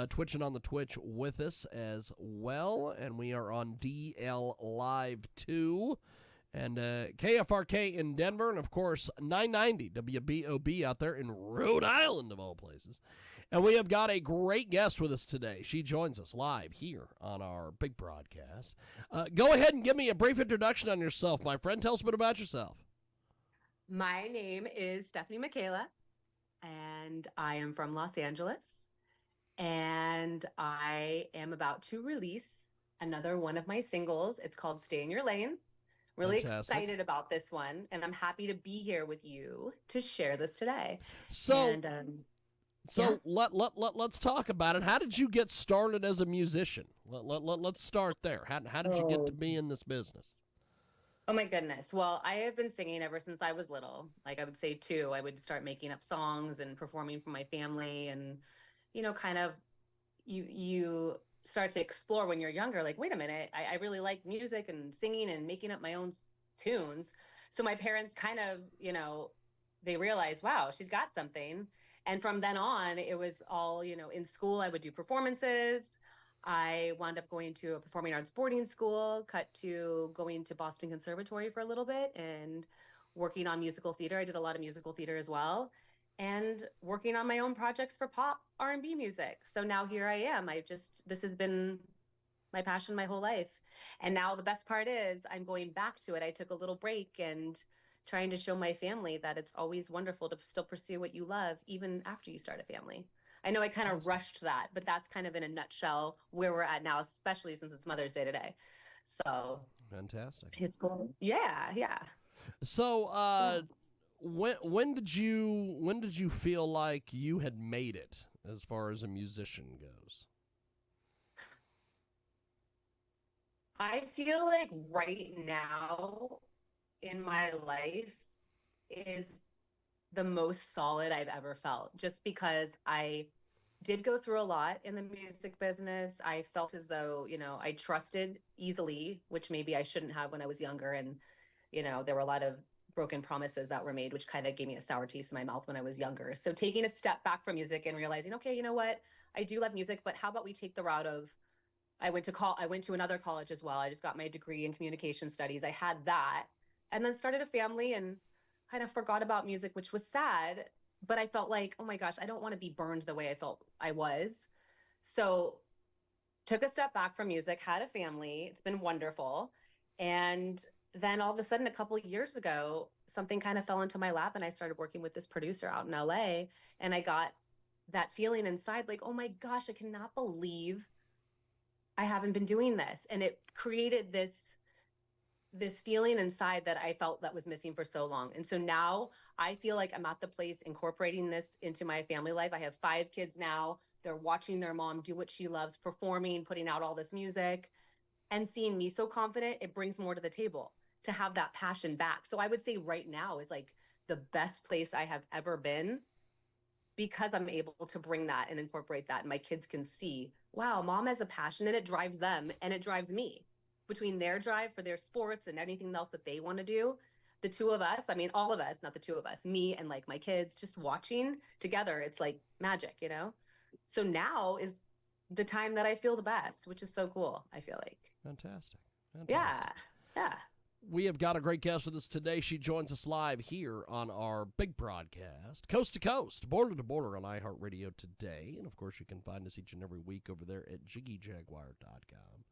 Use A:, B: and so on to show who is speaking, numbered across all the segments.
A: twitching on the Twitch with us as well. And we are on DL Live 2 and KFRK in Denver. And, of course, 990 WBOB out there in Rhode Island, of all places. And we have got a great guest with us today. She joins us live here on our big broadcast. Go ahead and give me a brief introduction on yourself, my friend. Tell us a bit about yourself.
B: My name is Stefanie Michaela, and I am from Los Angeles. And I am about to release another one of my singles. It's called Stay in Your Lane. Really
A: Fantastic.
B: excited about this one, and I'm happy to be here with you to share this today.
A: So,
B: yeah.
A: let's talk about it. How did you get started as a musician? Let's start there. How did you get to be in this business?
B: Oh my goodness. Well, I have been singing ever since I was little. Like I would say 2, I would start making up songs and performing for my family, and kind of you start to explore when you're younger, like, wait a minute, I really like music and singing and making up my own tunes. So my parents kind of, they realized, wow, she's got something. And from then on, it was all, in school, I would do performances. I wound up going to a performing arts boarding school, cut to going to Boston Conservatory for a little bit and working on musical theater. I did a lot of musical theater as well, and working on my own projects for pop R&B music. So now here I am. This has been my passion my whole life. And now the best part is I'm going back to it. I took a little break and trying to show my family that it's always wonderful to still pursue what you love, even after you start a family. I know I kind of rushed that, but that's kind of in a nutshell where we're at now, especially since it's Mother's Day today. So
A: fantastic.
B: It's cool. Yeah.
A: So, when did you feel like you had made it as far as a musician goes?
B: I feel like right now in my life is the most solid I've ever felt, just because I did go through a lot in the music business. I felt as though, I trusted easily, which maybe I shouldn't have when I was younger. And, there were a lot of broken promises that were made, which kind of gave me a sour taste in my mouth when I was younger. So taking a step back from music and realizing, okay, you know what? I do love music, but how about we take the route of, I went to another college as well. I just got my degree in communication studies. I had that, and then started a family and kind of forgot about music, which was sad. But I felt like, oh my gosh, I don't want to be burned the way I felt I was. So took a step back from music, had a family. It's been wonderful. And then all of a sudden, a couple of years ago, something kind of fell into my lap, and I started working with this producer out in LA. And I got that feeling inside, like, oh my gosh, I cannot believe I haven't been doing this. And it created this feeling inside that I felt that was missing for so long. And so now I feel like I'm at the place incorporating this into my family life. I have 5 kids now. They're watching their mom do what she loves, performing, putting out all this music, and seeing me so confident, it brings more to the table to have that passion back. So I would say right now is like the best place I have ever been, because I'm able to bring that and incorporate that. And my kids can see, wow, mom has a passion, and it drives them and it drives me. Between their drive for their sports and anything else that they want to do, the 2 of us, I mean, all of us, not the 2 of us, me and like my kids, just watching together, it's like magic, So now is the time that I feel the best, which is so cool, I feel like.
A: Fantastic.
B: Yeah.
A: We have got a great guest with us today. She joins us live here on our big broadcast, coast to coast, border to border on iHeartRadio today. And, of course, you can find us each and every week over there at JiggyJaguar.com.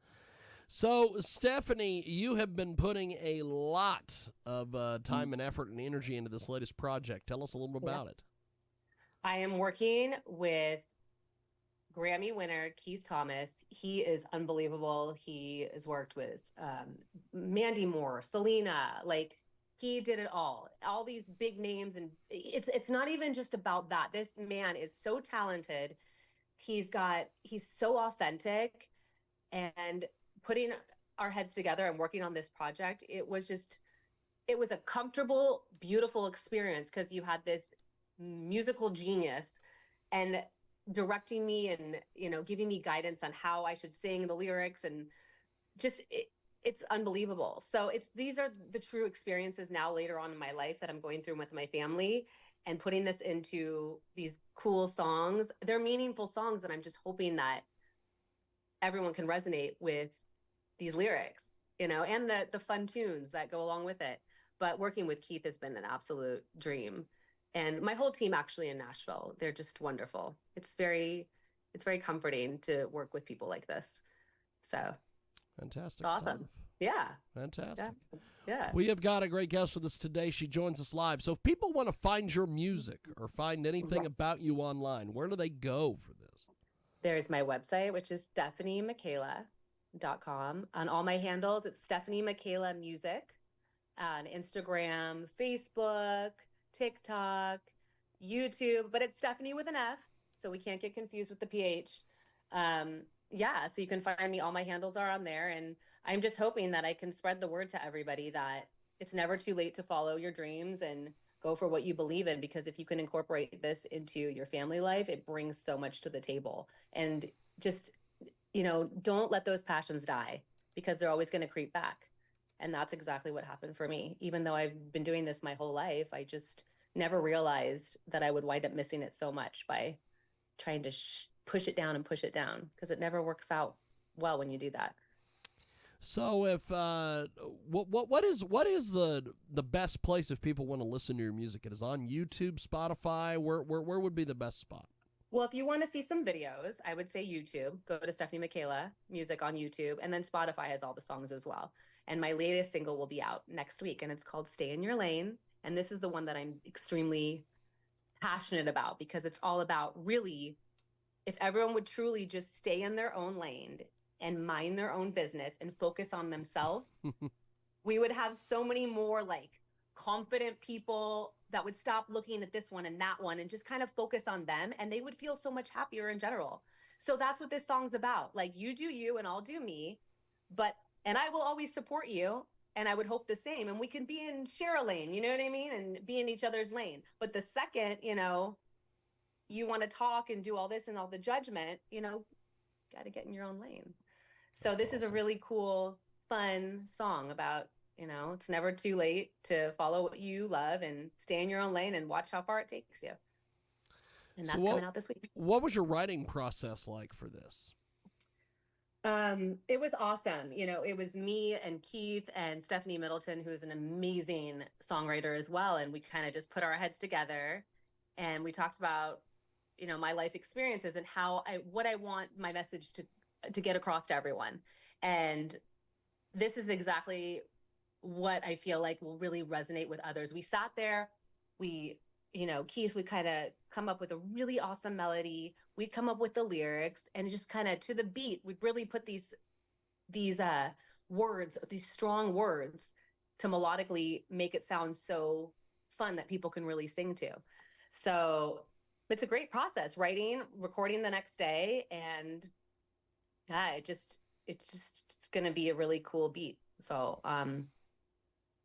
A: So, Stefanie, you have been putting a lot of time and effort and energy into this latest project. Tell us a little bit about it.
B: I am working with Grammy winner Keith Thomas. He is unbelievable. He has worked with Mandy Moore, Selena, like he did it all these big names. And it's not even just about that. This man is so talented. He's so authentic, and putting our heads together and working on this project, it was a comfortable, beautiful experience, because you had this musical genius and directing me and, giving me guidance on how I should sing the lyrics, and just, it's unbelievable. So these are the true experiences now later on in my life that I'm going through with my family. and putting this into these cool songs. They're meaningful songs, and I'm just hoping that everyone can resonate with these lyrics, you know, and the fun tunes that go along with it. But working with Keith has been an absolute dream. And my whole team actually in Nashville, they're just wonderful. It's very comforting to work with people like this. So
A: fantastic
B: awesome.
A: stuff.
B: Yeah.
A: Fantastic.
B: Yeah.
A: We have got a great guest with us today. She joins us live. So if people want to find your music or find anything about you online, where do they go for this?
B: There's my website, which is StefanieMichaela.com. On all my handles, it's Stefanie Michaela Music on Instagram, Facebook, TikTok, YouTube, but it's Stefanie with an F, so we can't get confused with the PH. Yeah, so you can find me. All my handles are on there, and I'm just hoping that I can spread the word to everybody that it's never too late to follow your dreams and go for what you believe in, because if you can incorporate this into your family life, it brings so much to the table. And just, you know, don't let those passions die, because they're always going to creep back. And that's exactly what happened for me. Even though I've been doing this my whole life, I just never realized that I would wind up missing it so much by trying to push it down, because it never works out well when you do that.
A: So if what is the best place if people want to listen to your music? It is on YouTube, Spotify. Where would be the best spot?
B: Well, if you want to see some videos, I would say YouTube. Go to Stefanie Michaela Music on YouTube, and then Spotify has all the songs as well. And my latest single will be out next week, and it's called Stay in Your Lane. And this is the one that I'm extremely passionate about, because it's all about, really, if everyone would truly just stay in their own lane and mind their own business and focus on themselves, we would have so many more like confident people that would stop looking at this one and that one and just kind of focus on them, and they would feel so much happier in general. So that's what this song's about. Like, you do you and I'll do me, and I will always support you, and I would hope the same, and we can be in share a lane, you know what I mean, and be in each other's lane. But the second, you know, you want to talk and do all this and all the judgment, you know, got to get in your own lane. So
A: That's
B: this
A: awesome.
B: is a really cool, fun song about, you know, it's never too late to follow what you love and stay in your own lane and watch how far it takes you. And that's coming out this week.
A: What was your writing process like for this?
B: It was awesome. You know, it was me and Keith and Stephanie Middleton, who's an amazing songwriter as well. And we kind of just put our heads together and we talked about, you know, my life experiences and what I want my message to get across to everyone. And this is exactly what I feel like will really resonate with others. We sat there, you know, Keith would kind of come up with a really awesome melody. We'd come up with the lyrics, and just kind of to the beat, we'd really put these words, these strong words, to melodically make it sound so fun that people can really sing to. So it's a great process, writing, recording the next day, and yeah, it's going to be a really cool beat. So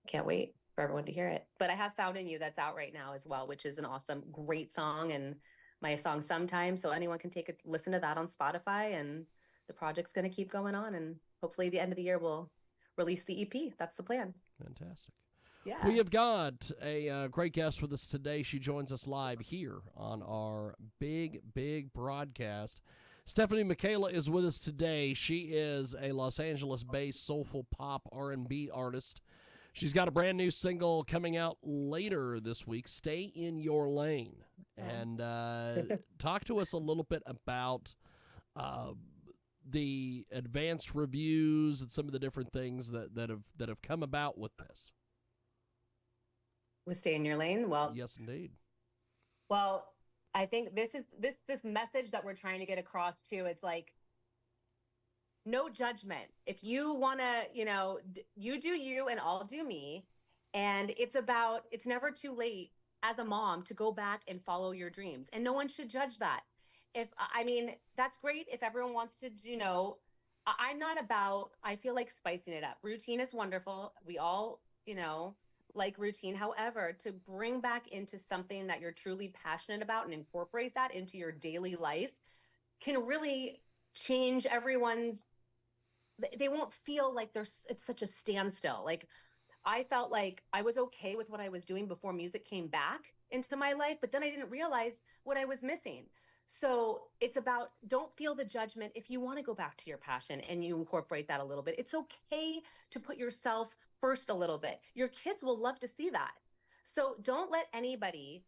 B: can't wait for everyone to hear it. But I have Found in You that's out right now as well, which is an awesome, great song, and my song Sometimes. So anyone can take a listen to that on Spotify, and the project's going to keep going on, and hopefully the end of the year we'll release the EP. That's the plan.
A: Fantastic.
B: Yeah.
A: We have got a great guest with us today. She joins us live here on our big broadcast. Stefanie Michaela is with us today. She is a Los Angeles-based soulful pop R&B artist. She's got a brand new single coming out later this week, Stay in Your Lane. And talk to us a little bit about the advanced reviews and some of the different things that have come about with this.
B: With Stay in Your Lane? Well,
A: yes, indeed.
B: Well, I think this is this message that we're trying to get across too. It's like, no judgment. If you want to, you know, you do you and I'll do me. And it's never too late as a mom to go back and follow your dreams. And no one should judge that. That's great if everyone wants to, you know, I feel like spicing it up. Routine is wonderful. We all, you know, like routine. However, to bring back into something that you're truly passionate about and incorporate that into your daily life can really change they won't feel like it's such a standstill. Like, I felt like I was okay with what I was doing before music came back, into my life, but then I didn't realize what I was missing. So it's about, don't feel the judgment. If you want to go back to your passion and you incorporate that a little bit, it's okay to put yourself first a little bit. Your kids will love to see that. So don't let anybody,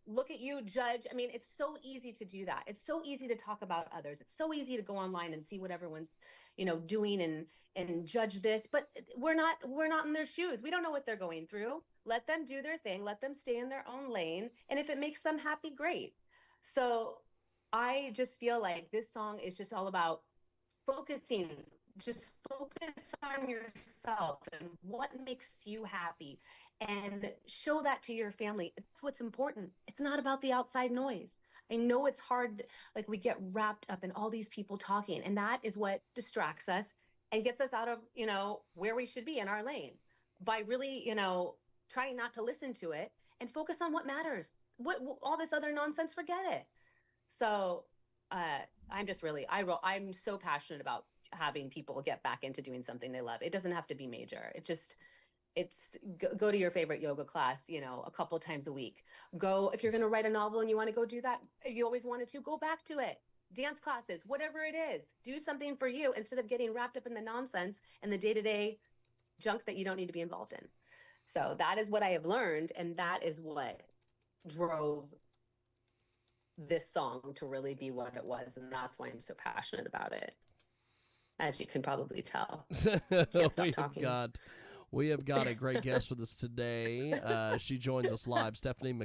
B: look at you, judge. I mean, it's so easy to do that. It's so easy to talk about others. It's so easy to go online and see what everyone's, doing and judge this, but we're not in their shoes. We don't know what they're going through. Let them do their thing. Let them stay in their own lane. And if it makes them happy, great. So I just feel like this song is just all about focusing, just focus on yourself and what makes you happy, and show that to your family. It's what's important. It's not about the outside noise. I know it's hard, like we get wrapped up in all these people talking, and that is what distracts us and gets us out of, where we should be in our lane, by really, trying not to listen to it and focus on what matters. What all this other nonsense, forget it. So I'm so passionate about having people get back into doing something they love. It doesn't have to be major. Go to your favorite yoga class, a couple times a week. Go, if you're going to write a novel and you want to go do that, if you always wanted to, go back to it. Dance classes, whatever it is, do something for you instead of getting wrapped up in the nonsense and the day-to-day junk that you don't need to be involved in. So that is what I have learned. And that is what drove this song to really be what it was. And that's why I'm so passionate about it, as you can probably tell. Can't stop talking.
A: We have got a great guest with us today. She joins us live. Stefanie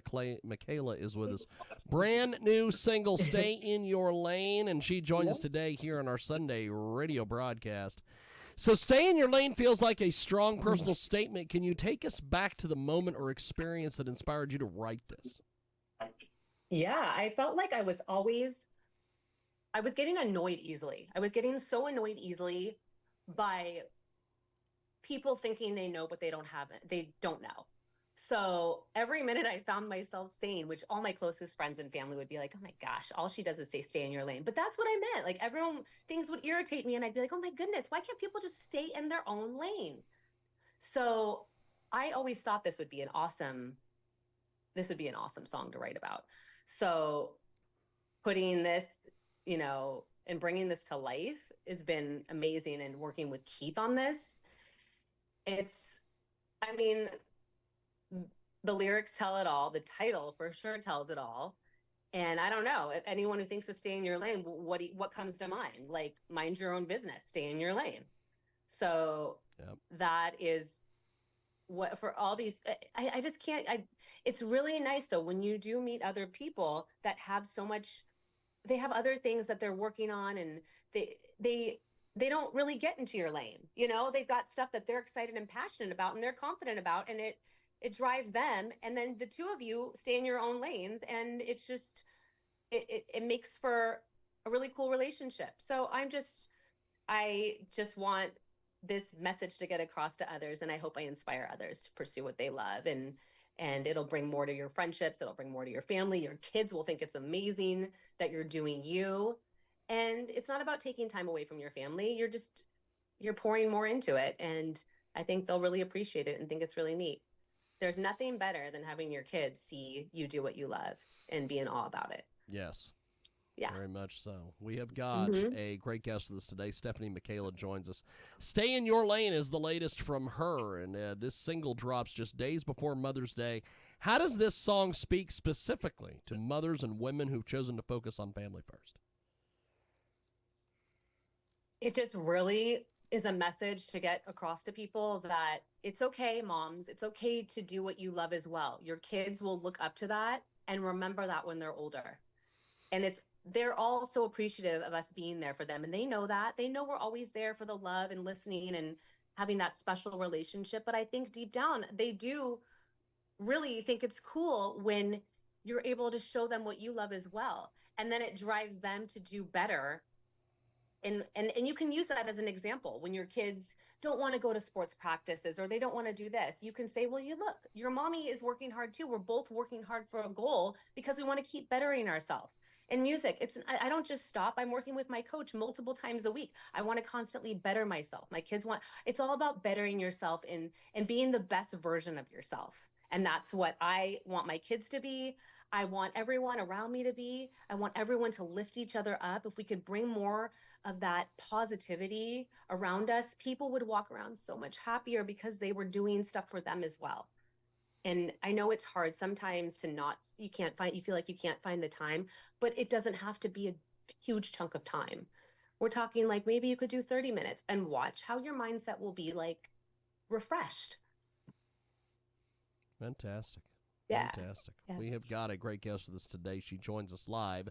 A: Michaela is with us. Brand new single, Stay in Your Lane, and she joins us today here on our Sunday radio broadcast. So Stay in Your Lane feels like a strong personal statement. Can you take us back to the moment or experience that inspired you to write this?
B: Yeah, I felt like I was getting annoyed easily. I was getting so annoyed easily by people thinking they know, but they don't know. So every minute I found myself saying, which all my closest friends and family would be like, oh my gosh, all she does is say, stay in your lane. But that's what I meant. Like, things would irritate me. And I'd be like, oh my goodness, why can't people just stay in their own lane? So I always thought this would be an awesome song to write about. So putting this, and bringing this to life has been amazing. And working with Keith on this, the lyrics tell it all. The title for sure tells it all. And I don't know, if anyone who thinks of stay in your lane, what comes to mind? Like, mind your own business, stay in your lane. So That is what, for all these, I just can't, it's really nice though, when you do meet other people that have so much, they have other things that they're working on, and they don't really get into your lane. They've got stuff that they're excited and passionate about and they're confident about, and it drives them. And then the two of you stay in your own lanes, and it's just, it makes for a really cool relationship. So I just want this message to get across to others, and I hope I inspire others to pursue what they love, and it'll bring more to your friendships. It'll bring more to your family. Your kids will think it's amazing that you're doing you. And it's not about taking time away from your family. You're pouring more into it. And I think they'll really appreciate it and think it's really neat. There's nothing better than having your kids see you do what you love and be in awe about it.
A: Yes.
B: Yeah.
A: Very much so. We have got a great guest with us today. Stefanie Michaela joins us. Stay in Your Lane is the latest from her, and this single drops just days before Mother's Day. How does this song speak specifically to mothers and women who've chosen to focus on family first?
B: It just really is a message to get across to people that it's okay, moms. It's okay to do what you love as well. Your kids will look up to that and remember that when they're older. And they're all so appreciative of us being there for them. And they know that. They know we're always there for the love and listening and having that special relationship. But I think deep down, they do really think it's cool when you're able to show them what you love as well. And then it drives them to do better. And you can use that as an example. When your kids don't want to go to sports practices or they don't want to do this, you can say, well, look, your mommy is working hard too. We're both working hard for a goal because we want to keep bettering ourselves. In music, I don't just stop. I'm working with my coach multiple times a week. I want to constantly better myself. My kids it's all about bettering yourself and being the best version of yourself. And that's what I want my kids to be. I want everyone around me to be. I want everyone to lift each other up. If we could bring more of that positivity around us, people would walk around so much happier because they were doing stuff for them as well. And I know it's hard sometimes to not, you feel like you can't find the time, but it doesn't have to be a huge chunk of time. We're talking like maybe you could do 30 minutes and watch how your mindset will be like refreshed.
A: Fantastic.
B: Yeah.
A: Fantastic.
B: Yeah.
A: We have got a great guest with us today. She joins us live.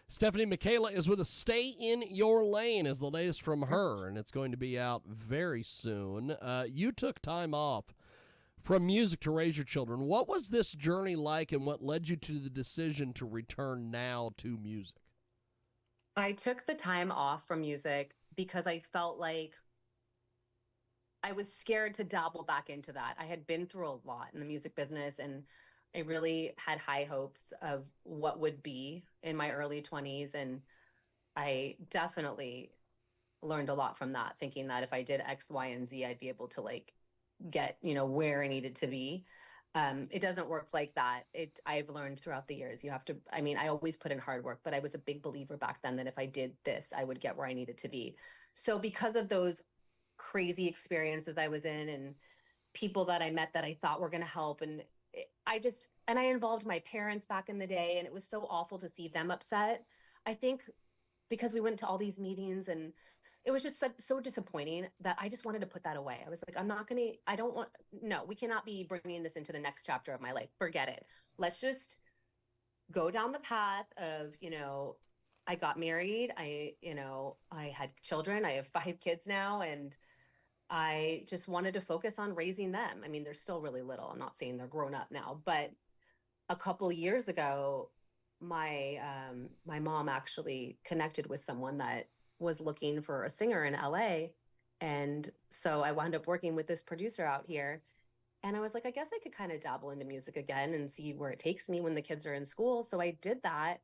A: Stefanie Michaela is with us. Stay in Your Lane is the latest from her, and it's going to be out very soon. You took time off from music to raise your children. What was this journey like, and what led you to the decision to return now to music?
B: I took the time off from music because I felt like I was scared to dabble back into that. I had been through a lot in the music business, and I really had high hopes of what would be in my early 20s. And I definitely learned a lot from that, thinking that if I did X, Y, and Z, I'd be able to like get, where I needed to be. It doesn't work like that. I've learned throughout the years, you have to, I always put in hard work, but I was a big believer back then that if I did this, I would get where I needed to be. So because of those crazy experiences I was in and people that I met that I thought were going to help, and I involved my parents back in the day, and it was so awful to see them upset. I think because we went to all these meetings, and it was just so disappointing that I just wanted to put that away. I was like, no, we cannot be bringing this into the next chapter of my life. Forget it. Let's just go down the path of, I got married. I had children. I have 5 kids now, and I just wanted to focus on raising them. They're still really little. I'm not saying they're grown up now, but a couple years ago, my mom actually connected with someone that was looking for a singer in LA. And so I wound up working with this producer out here. And I was like, I guess I could kind of dabble into music again and see where it takes me when the kids are in school. So I did that.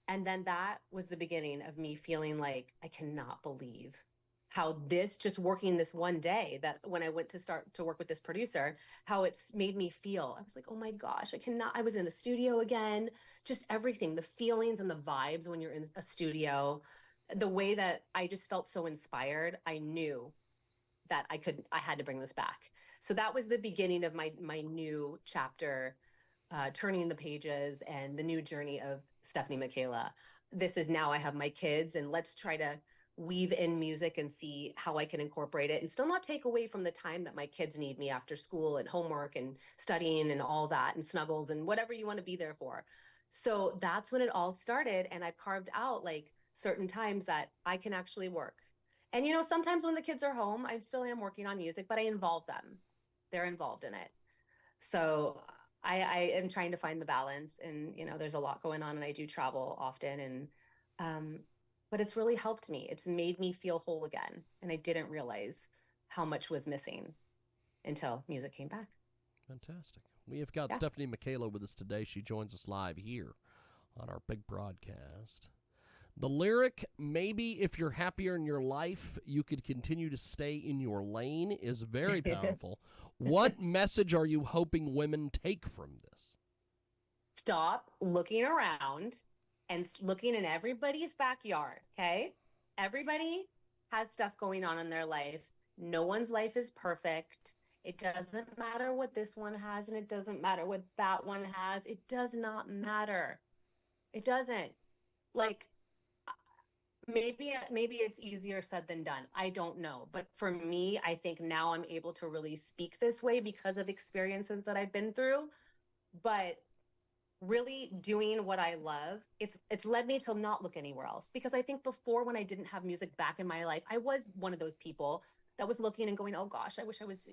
B: And then that was the beginning of me feeling like I cannot believe how this just working this one day, that when I went to start to work with this producer, how it's made me feel. I was like, oh my gosh, I was in a studio again, just everything, the feelings and the vibes when you're in a studio, the way that I just felt so inspired. I knew that I had to bring this back. So that was the beginning of my new chapter, turning the pages and the new journey of Stefanie Michaela. This is now I have my kids, and let's try to weave in music and see how I can incorporate it and still not take away from the time that my kids need me after school and homework and studying and all that and snuggles and whatever you want to be there for. So that's when it all started. And I've carved out like certain times that I can actually work. And, sometimes when the kids are home, I still am working on music, but I involve them. They're involved in it. So I am trying to find the balance, and, there's a lot going on, and I do travel often, and, but it's really helped me. It's made me feel whole again. And I didn't realize how much was missing until music came back.
A: Fantastic. We have got Stefanie Michaela with us today. She joins us live here on our big broadcast. The lyric, maybe if you're happier in your life, you could continue to stay in your lane, is very powerful. What message are you hoping women take from this?
B: Stop looking around and looking in everybody's backyard, okay? Everybody has stuff going on in their life. No one's life is perfect. It doesn't matter what this one has, and it doesn't matter what that one has. It does not matter. It doesn't. Like, maybe it's easier said than done. I don't know. But for me, I think now I'm able to really speak this way because of experiences that I've been through. But really doing what I love, it's led me to not look anywhere else. Because I think before, when I didn't have music back in my life, I was one of those people that was looking and going, oh gosh, I wish I was,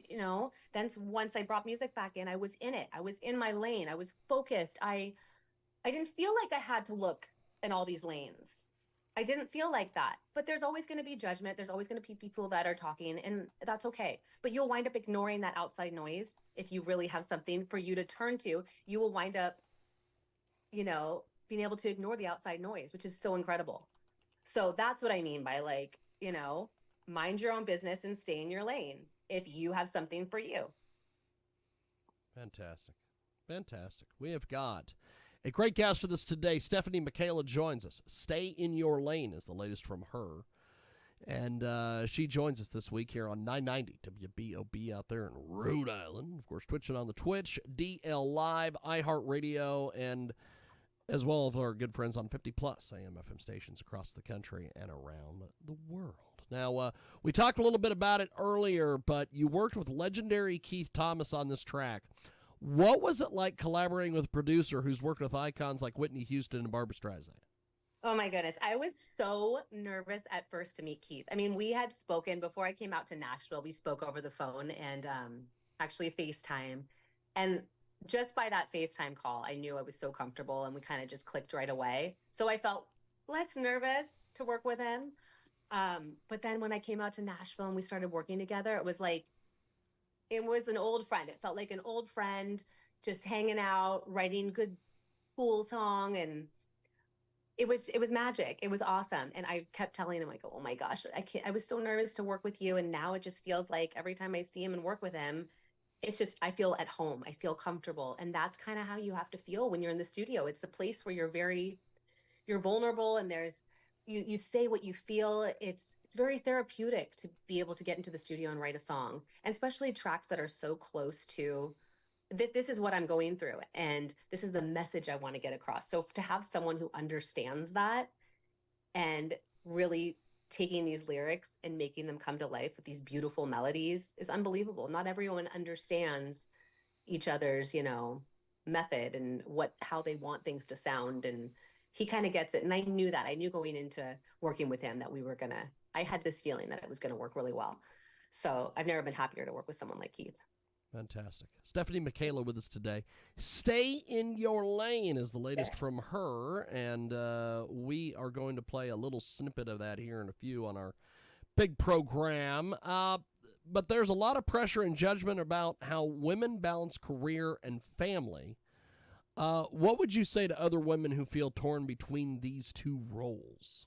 B: Then once I brought music back in, I was in it. I was in my lane. I was focused. I didn't feel like I had to look in all these lanes. I didn't feel like that. But there's always going to be judgment. There's always going to be people that are talking, and that's okay. But you'll wind up ignoring that outside noise. If you really have something for you to turn to, you will wind up, being able to ignore the outside noise, which is so incredible. So that's what I mean by like, mind your own business and stay in your lane if you have something for you.
A: Fantastic. Fantastic. We have got a great guest with us today. Stefanie Michaela joins us. Stay in Your Lane is the latest from her. And she joins us this week here on 990 WBOB out there in Rhode Island. Of course, twitching on the Twitch, DL Live, iHeartRadio, and as well as our good friends on 50-plus AM/FM stations across the country and around the world. Now, we talked a little bit about it earlier, but you worked with legendary Keith Thomas on this track. What was it like collaborating with a producer who's worked with icons like Whitney Houston and Barbra Streisand?
B: Oh my goodness. I was so nervous at first to meet Keith. I mean, we had spoken before I came out to Nashville. We spoke over the phone and actually FaceTime. And just by that FaceTime call, I knew I was so comfortable and we kind of just clicked right away. So I felt less nervous to work with him. But then when I came out to Nashville and we started working together, it was an old friend. It felt like an old friend just hanging out, writing good, cool song. And it was magic. It was awesome. And I kept telling him, like, oh my gosh, I was so nervous to work with you. And now it just feels like every time I see him and work with him, it's just, I feel at home. I feel comfortable. And that's kind of how you have to feel when you're in the studio. It's a place where you're vulnerable and you say what you feel. It's very therapeutic to be able to get into the studio and write a song, and especially tracks that are so close to this is what I'm going through and this is the message I want to get across. So to have someone who understands that and really taking these lyrics and making them come to life with these beautiful melodies is unbelievable. Not everyone understands each other's, method and how they want things to sound. And he kind of gets it. And I knew that. I knew going into working with him that I had this feeling that it was going to work really well. So I've never been happier to work with someone like Keith.
A: Fantastic. Stefanie Michaela with us today. Stay in Your Lane is the latest from her, and we are going to play a little snippet of that here in a few on our big program. But there's a lot of pressure and judgment about how women balance career and family. What would you say to other women who feel torn between these two roles?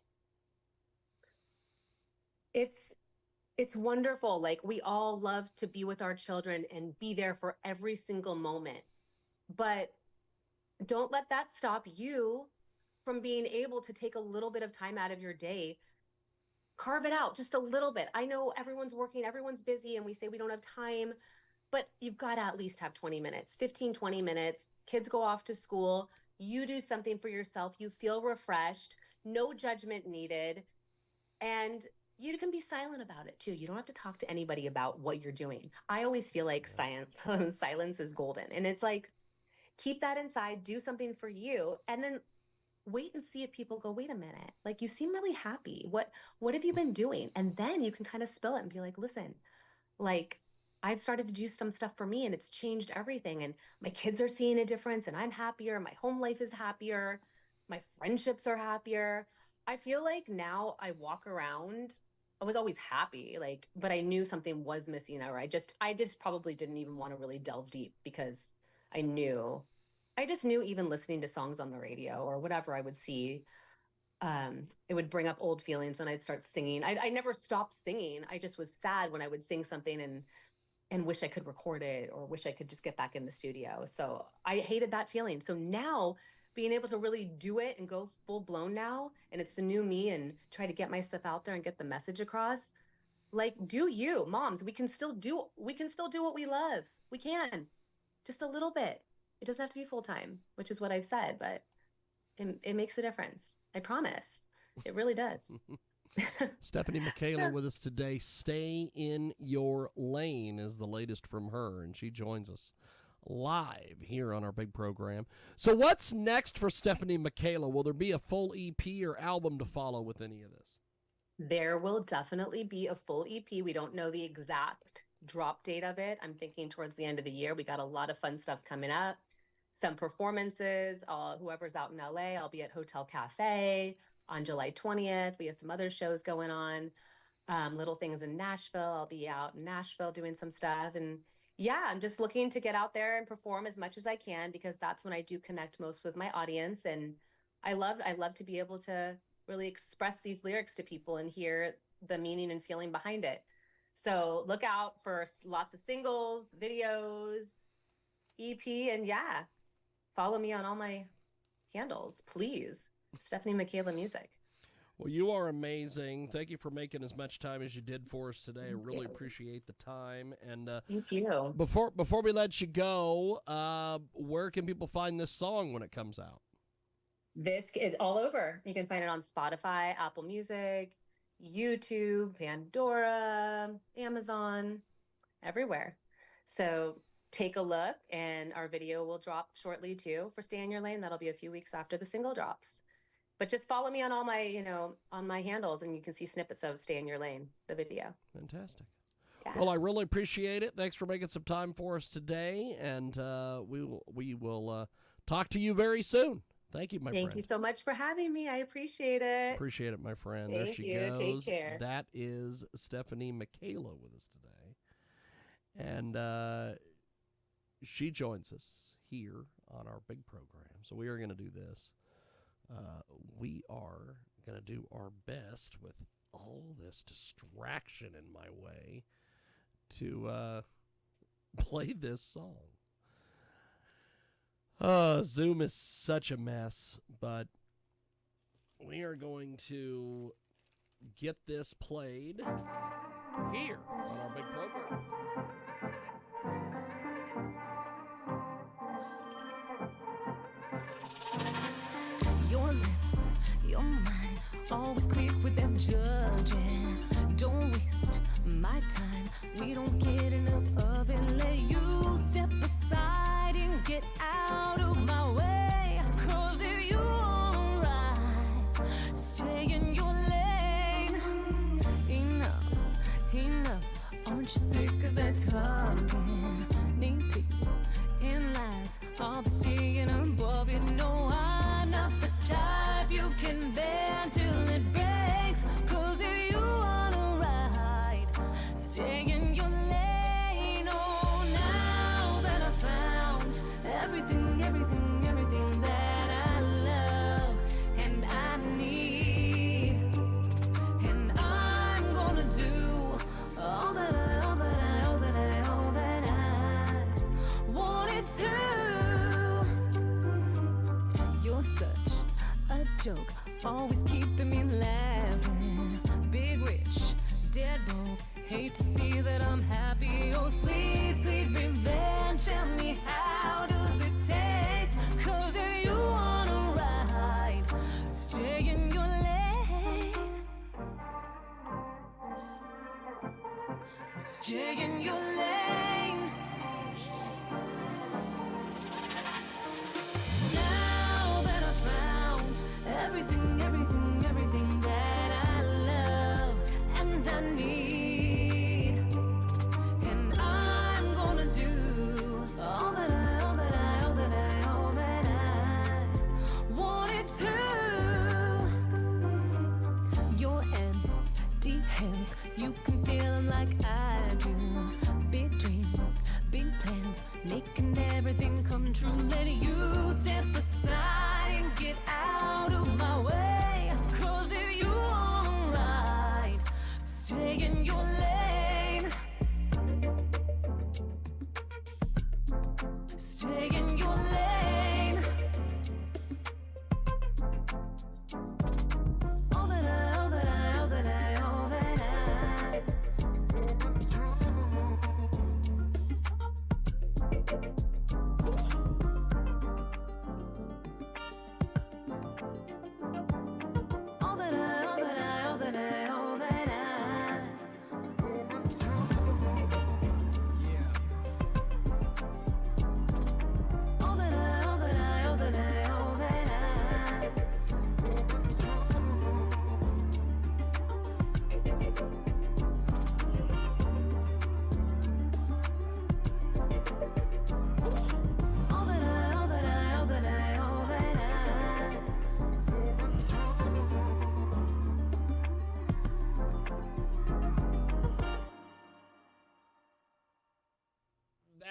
B: It's wonderful. Like, we all love to be with our children and be there for every single moment. But don't let that stop you from being able to take a little bit of time out of your day. Carve it out just a little bit. I know everyone's working, everyone's busy, and we say we don't have time, but you've got to at least have 20 minutes, 15, 20 minutes. Kids go off to school. You do something for yourself. You feel refreshed, no judgment needed. And you can be silent about it too. You don't have to talk to anybody about what you're doing. I always feel like silence is golden. And it's like, keep that inside, do something for you, and then wait and see if people go, wait a minute, like, you seem really happy. What have you been doing? And then you can kind of spill it and be like, listen, like, I've started to do some stuff for me and it's changed everything. And my kids are seeing a difference and I'm happier. My home life is happier. My friendships are happier. I feel like now I walk around, I was always happy, but I knew something was missing, or I just probably didn't even want to really delve deep, because I just knew even listening to songs on the radio or whatever I would see, it would bring up old feelings and I'd start singing. I never stopped singing. I just was sad when I would sing something and wish I could record it or wish I could just get back in the studio. So I hated that feeling. So now being able to really do it and go full blown now, and it's the new me, and try to get my stuff out there and get the message across. Like, do you, moms, we can still do what we love. We can, just a little bit. It doesn't have to be full time, which is what I've said, but it makes a difference. I promise. It really does.
A: Stefanie Michaela with us today. Stay in Your Lane is the latest from her, and she joins us live here on our big program. So what's next for Stefanie Michaela? Will there be a full EP or album to follow with any of this?
B: There will definitely be a full EP. We don't know the exact drop date of it. I'm thinking towards the end of the year. We got a lot of fun stuff coming up. Some performances. Whoever's out in LA, I'll be at Hotel Cafe on July 20th. We have some other shows going on. Little things in Nashville. I'll be out in Nashville doing some stuff. And yeah, I'm just looking to get out there and perform as much as I can, because that's when I do connect most with my audience. And I love to be able to really express these lyrics to people and hear the meaning and feeling behind it. So look out for lots of singles, videos, EP, and yeah, follow me on all my handles, please. Stefanie Michaela Music.
A: Well, you are amazing. Thank you for making as much time as you did for us today. I
B: Thank
A: really
B: you.
A: appreciate the time. And
B: Thank you.
A: before we let you go, where can people find this song when it comes out?
B: This is all over. You can find it on Spotify, Apple Music, YouTube, Pandora, Amazon, everywhere. So take a look, and our video will drop shortly too for Stay in Your Lane. That'll be a few weeks after the single drops. But just follow me on all my, on my handles, and you can see snippets of Stay in Your Lane, the video.
A: Fantastic.
B: Yeah.
A: Well, I really appreciate it. Thanks for making some time for us today, and we will talk to you very soon. Thank you, my friend.
B: Thank you so much for having me. I appreciate it.
A: Appreciate it, my friend.
B: Thank
A: there she
B: you.
A: goes.
B: Take care.
A: That is Stefanie Michaela with us today. And she joins us here on our big program. So we are going to do this. We are going to do our best with all this distraction in my way to play this song. Zoom is such a mess, but we are going to get this played here on our big program.
C: Your lips, your mind, always quick with them judging. Don't waste my time, we don't get enough of it. Let you step aside and get out of my way. 'Cause if you alright, stay in your lane. Enough's enough, aren't you sick of that talking? Need to in lies, I'll be staying above it. No, I'm not the type you can bend till it breaks. 'Cause if you wanna ride, stay in your lane. Oh, now that I found everything that I love and I need, and I'm gonna do all that I wanted to. You're such a joke, always keeping me laughing. Big rich, dead broke, hate to see that I'm happy. Oh, sweet, sweet revenge, tell me how does it taste? 'Cause if you wanna ride, stay in your lane. Stay in your lane. Now that I found everything that I love and I need, and I'm gonna do all that I wanted to. Your empty hands, you can feel them like I do. Big dreams, big plans, making everything come true. Let you step aside and get out of my way. 'Cause if you wanna ride, stay in your lane. Stay in your lane. All that I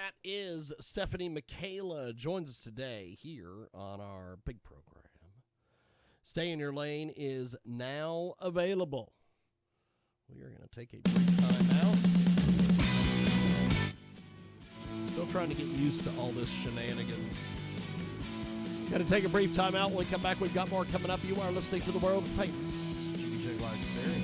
A: That is Stefanie Michaela joins us today here on our big program. Stay in Your Lane is now available. We are going to take a brief time out. Still trying to get used to all this shenanigans. Got to take a brief time out. When we come back, we've got more coming up. You are listening to the world famous KJAG Experience.